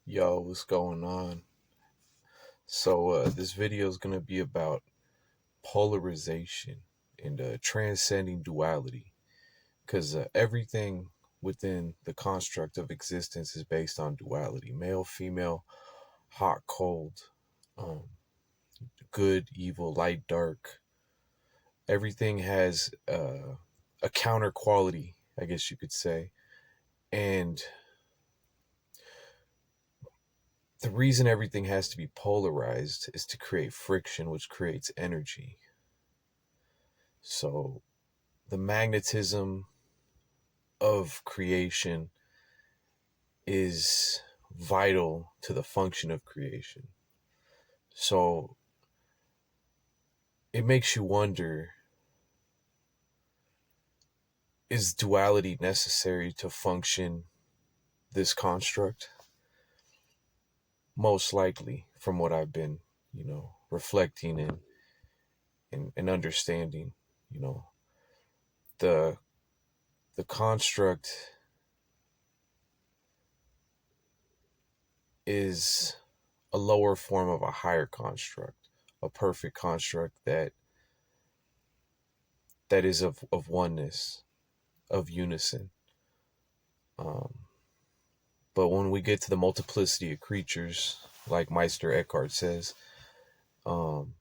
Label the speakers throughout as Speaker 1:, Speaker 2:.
Speaker 1: Yo, what's going on? This video is going to be about polarization and transcending duality because everything within the construct of existence is based on duality: male, female, hot, cold, um, good, evil, light, dark. Everything has a counter quality, I guess you could say. And the reason everything has to be polarized is to create friction, which creates energy. So the magnetism of creation is vital to the function of creation. So it makes you wonder, is duality necessary to function this construct? Most likely, from what I've been, reflecting and understanding, you know, the the construct is a lower form of a higher construct, a perfect construct that is of oneness, of unison. Um, but when we get to the multiplicity of creatures, like Meister Eckhart says, um,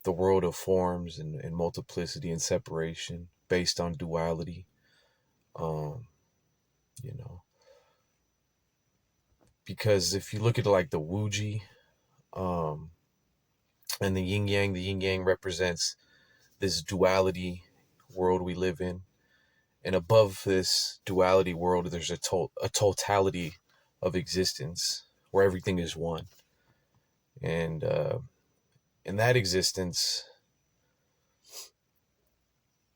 Speaker 1: the world of forms and multiplicity and separation based on duality, um, you know, because if you look at like the Wuji um, and the yin yang represents this duality world we live in. And above this duality world, there's a totality of existence where everything is one. And in that existence,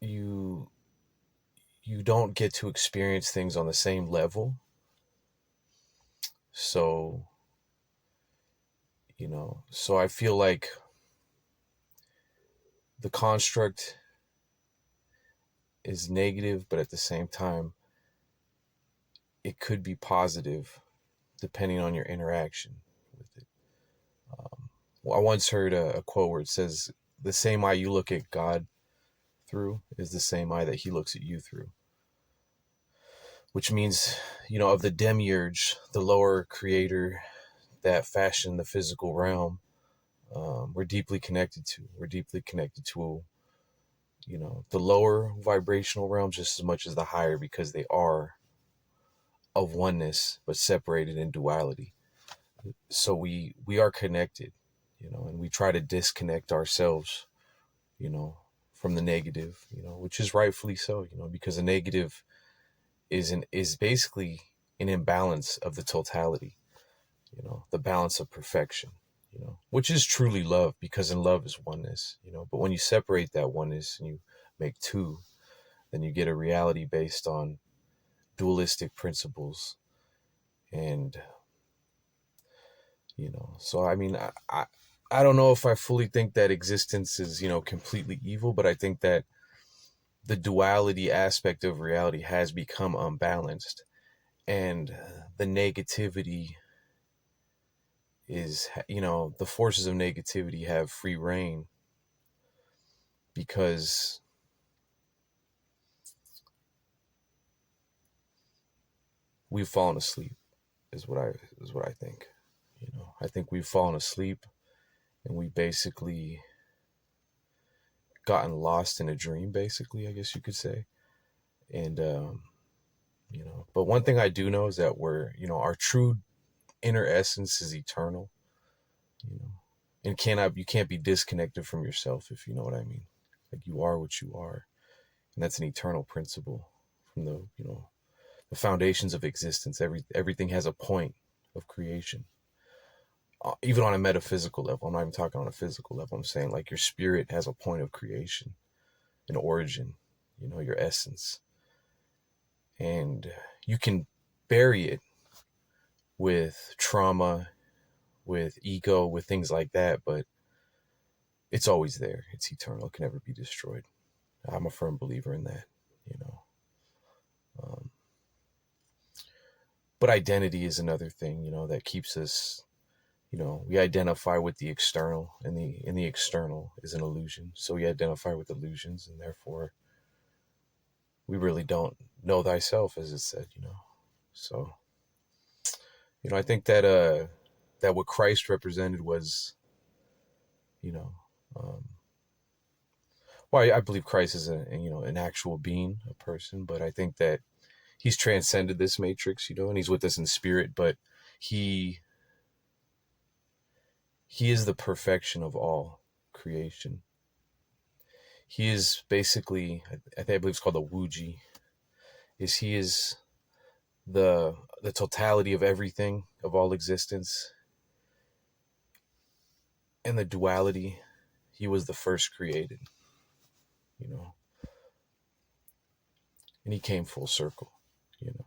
Speaker 1: you you don't get to experience things on the same level. So, so I feel like the construct is negative, but at the same time, it could be positive depending on your interaction with it. Well, I once heard a quote where it says, the same eye you look at God through is the same eye that he looks at you through. Which means, of the demiurge, the lower creator that fashioned the physical realm, we're deeply connected to. We're deeply connected to, the lower vibrational realm just as much as the higher, because they are of oneness, but separated in duality. So we are connected, and we try to disconnect ourselves, from the negative, which is rightfully so, because the negative is basically an imbalance of the totality, the balance of perfection, which is truly love, because in love is oneness, but when you separate that oneness and you make two, then you get a reality based on dualistic principles. And, so I mean, I don't know if I fully think that existence is, completely evil, but I think that the duality aspect of reality has become unbalanced, and the negativity is, the forces of negativity have free reign, because we've fallen asleep is what I think. I think we've fallen asleep, and we basically gotten lost in a dream, basically, I guess you could say. And but one thing I do know is that our true inner essence is eternal, you know and you can't be disconnected from yourself, if you know what I mean. Like, you are what you are, and that's an eternal principle from the foundations of existence. Everything has a point of creation, even on a metaphysical level. I'm not even talking on a physical level. I'm saying, like, your spirit has a point of creation, an origin, your essence. And you can bury it with trauma, with ego, with things like that, but it's always there. It's eternal. It can never be destroyed. I'm a firm believer in that, you know. Um, but But identity is another thing, that keeps us, we identify with the external, and the external is an illusion. So we identify with illusions, and therefore we really don't know thyself, as it said. So, I think that what Christ represented was, you know, um, well, I believe Christ is an actual being, a person, but I think that he's transcended this matrix, and he's with us in spirit, but he is the perfection of all creation. He is basically, I believe it's called the Wuji, he is the totality of everything, of all existence. And the duality, he was the first created, you know, and he came full circle, you know,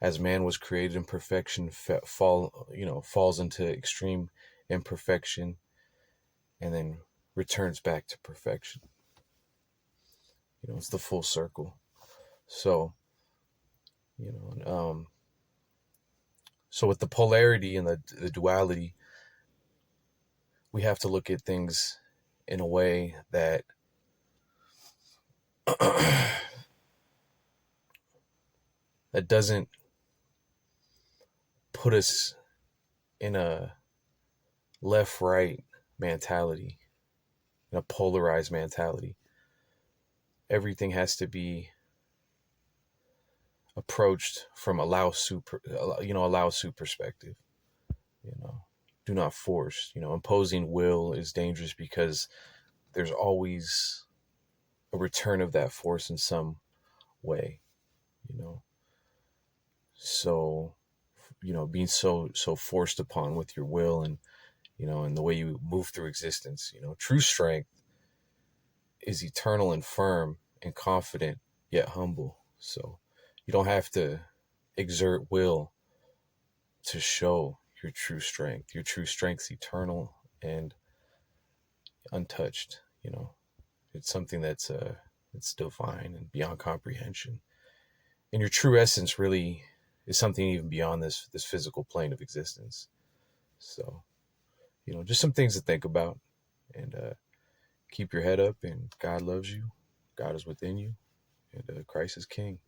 Speaker 1: as man was created in perfection, falls into extreme imperfection, and then returns back to perfection. It's the full circle. So, you know, so with the polarity and the duality, we have to look at things in a way that that doesn't put us in a left-right mentality, in a polarized mentality. Everything has to be approached from a Lao Tzu perspective. Do not force. Imposing will is dangerous because there's always a return of that force in some way. So being so forced upon with your will, and the way you move through existence. True strength is eternal and firm and confident, yet humble. So you don't have to exert will to show your true strength. Your true strength's eternal and untouched. It's something that's it's divine and beyond comprehension. And your true essence really is something even beyond this physical plane of existence. So, just some things to think about, and keep your head up, and God loves you. God is within you, and Christ is King.